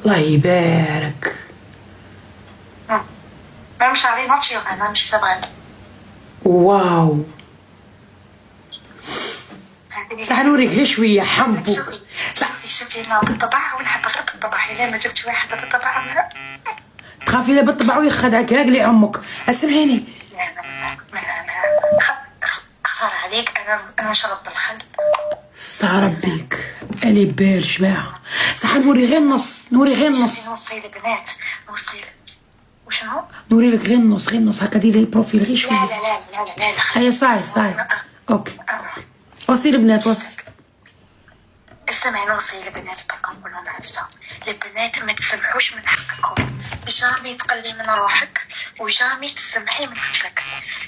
الله يبارك. même شعري ناتشورال انا ماشي صبغه. واو صح نوريك غير شويه حبوك. شوفي انا بالطبع ونحب غير بالطبع. الا ما جبتش واحد بالطبع لا تخافي لا بالطبع ويخدعك هاك لي عمك. اسمعيني خسر عليك. انا نشرب بالخل. استعرب بيك الي بال جماعه. صح نوري غير النص. نوري غير النص. نوصي البنات نوصي وشنو نوري لك غير النص. غير النص هكا ديري بروفيل غير شويه. لا لا لا لا لا لا. هيا صاير اوكي. وصي البنات وصي. اسمعي نوصي البنات باكا نقولوا معفسه. البنات ما تسمحوش من حقكم. جامي تقلي من روحك وجامي تسمحي من حقك.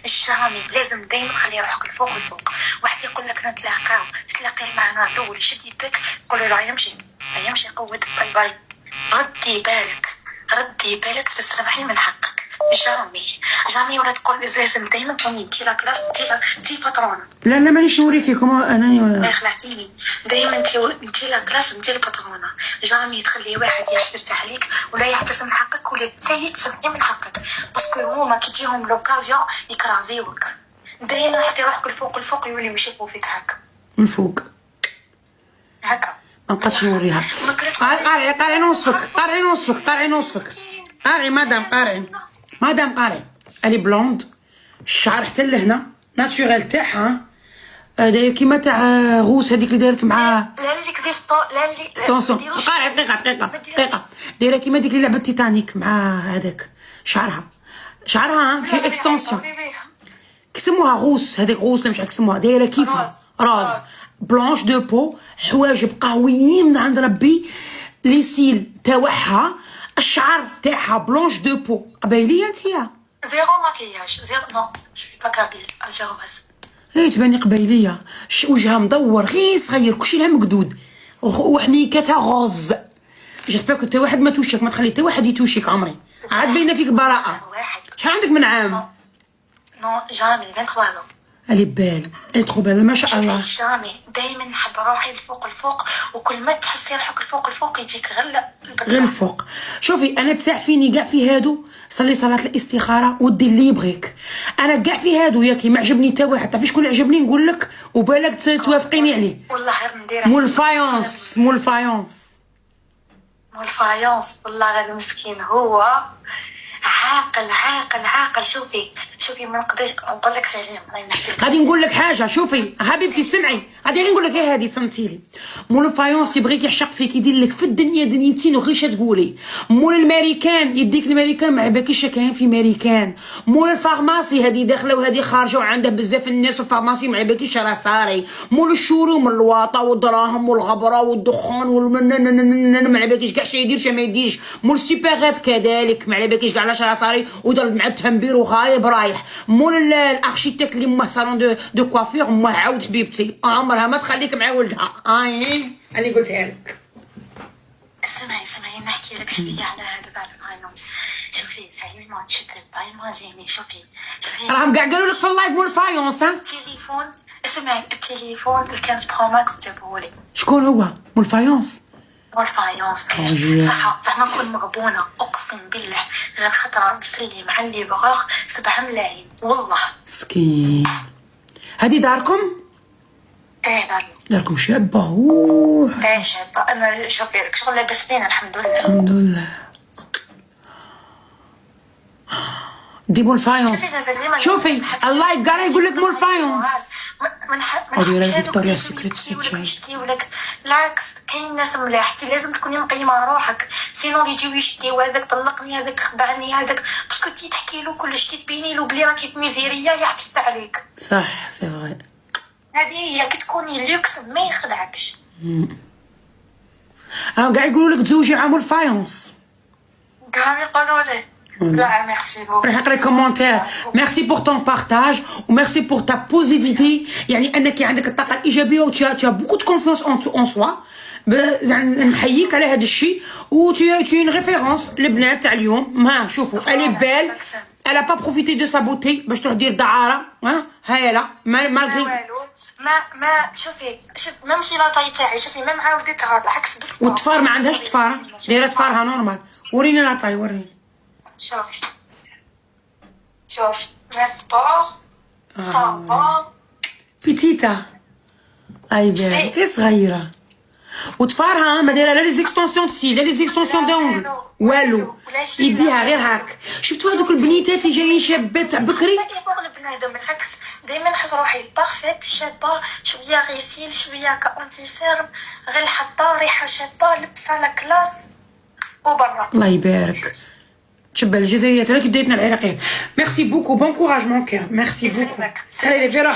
الجامي لازم دايما تخلي روحك الفوق والفوق. واحد يقول لك نتلاقاو تلاقي معنا دول شد يدك قولوا له يمشي قوة باي باي. ردي بالك تسمحي من حقك. جامي ولا تقول لازم دايما تكوني انتي لا كلاس انتي باترونه. لا مانيش نوري فيكم انا ما خلعتيني. دايما انتي لا كلاس انتي الباترونه. جامي تخلي واحد يحبس عليك ولا يحبس من حقك ولا تسالي تسمحي من حقك. باسكو هما كي تجيهم لوكازيون يكرازيوك. دايما حطي روحك الفوق يوليو يشوفوا فيك هكا من فوق هكا. ما بقاتش نوريها. قارعين وصفك. قارعي مادام قارعي. الي بلوند الشعر حتى لهنا ناتشورال تاعها داير كيما تاع غوس هذيك اللي دارت مع لا ليكزيستون لا لي سون قارعي دقيقه دايره كيما ديك اللي لعبت تيتانيك مع هذاك شعرها في اكستنسيون كيسموها غوس. هذيك غوس ولا مش عارف كيسموها. دايره كيفها راز بلانش دو بو. حواجب قهويين من عند ربي. لي سيل تاعها الشعر تاعها بلانش دو بو. قبايليه انتيا زيرو ماكياج زيرو نو با كابيل زيرو بس. هي تباني قبايليه. وجهها مدور غير صغير كلشي لها مقدود وحنيكتها غوز. جيسبر كو حتى واحد ما توشك. ما تخلي حتى واحد يتوشيك عمري. عاد باينه فيك براءه. شحال عندك من عام؟ نو جامي 23 ans. الي بال الي تخو بال ما شاء الله. جامي دايما نحب روحي الفوق وكل ما تحسي روحك الفوق يجيك غير الفوق. شوفي انا تساع فيني كاع في هادو. صلي صلاه الاستخاره ودي اللي يبغيك. انا كاع في هادو ياكي ما عجبني حتى واحد. تعرفي شكون عجبني نقول لك وبالك توافقيني عليه؟ والله غير ندير مول الفايونس والله غير مسكين هو عاقل. شوفي ما نقدرش نقول لك سلام. غادي نقول لك حاجه. شوفي حبيبتي سمعي غادي نقول لك غير هذه صمتيلي. مول الفايونس يبغيك يعشق فيك يدير لك في الدنيا دنيتين وغير تقولي. مول الامريكان يديك الامريكان ما عباكيش كاين في امريكان. مول الفارماسي هذه داخله وهذه خارجه وعنده بزاف الناس. الفارماسي ما عباكيش راه صاري. مول الشوروم الواطه والدراهم والغبره والدخان ما عباكيش كاع شي يدير شي ما يديرش. مول السوبرات كذلك ما عباكيش كاع علاش راه صاري وضرب مع التنبير وغايب رايح. مول الاركيتكت اللي ماه صالون دو كوافير ماه عاود حبيبتي عمرها ما تخليك مع ولدها. انا قلتها لك. اسمعي نحكي لك شويه على هذا تاع الفاينانس. شوفي ساليما تشد ايماجيني. شوفي راهم كاع قالوا لك في اللايف مول الفايونس. التليفون اسمعي التليفون ال 15 برو ماكس جابوهولي. شكون هو مول الفايونس؟ والفايونس صح زعما نكون مغبونه اقسم بالله. غير خطره نسلي مع اللي بغاغ 7 ملايين والله. مسكين. هذه داركم؟ ايه داركم شابه. ايه شابه. انا شوفي لك شغل لاباس بينا الحمد لله. دي مول الفايونس. شوفي اللايف كاع يقول لك مول الفايونس. من فيكتوريا سيكريت يشتيو لك. بالعكس كاين ناس ملاح. انت لازم تكوني مقيمه روحك سينو يجيو يشتيو هذاك طلقني هذاك خبعني هذاك باسكو تي تحكي له كلش تبيني له بلي راكي في ميزيريه يعفس عليك. صح سي فري. هذه هي كتكوني لوكس ما يخدعكش. كاع يقولوا لك تزوجي مع مول الفايونس. كاع يقولوا لي. لا ميرسي بوكو. راح نقرا كومونتير. ميرسي بور طون بارتاج وميرسي بور تا بوزيتيفيتي. يعني انك عندك الطاقه الايجابيه و تي بوكو دو كونفيونس اون سوا. نحييك على هذا الشيء و تي اون ريفيرونس. البنات تاع اليوم ها شوفوا الي بال. الا با بروفيتي دو سا بوتي باش تروح دير دعاره. هايله مالغري ما شوفي ميم شي لا طاي تاعي، شوفي ميم عاودتها بالعكس بس. والطفار ما عندهاش طفاره، دايره طفارها نورمال. وريني لا طاي، وريني. شوف مي سبور صافا بيتيتا اي بيان غير صغيره، وطفارها ما دايره لا لي زيكستونسيون تسي لا لي زيكستونسيون دونغل والو، يديها غير هاك. شفتوا هذوك البنيتات اللي جايين شابات تاع بكري؟ لا فوق البنادم بالعكس، دائما نحس روحي بارفيت شابه، شويه غيسيل شويه كاونتي سيرم، غير حاطه ريحه شابه، لبسه لا كلاس وبرا. الله يبارك. تشبه الجزائريات، راك ديتنا العراقيات. ميرسي بوكو، بون كوراج مون كير، ميرسي بوكو. خلي لي في روحك.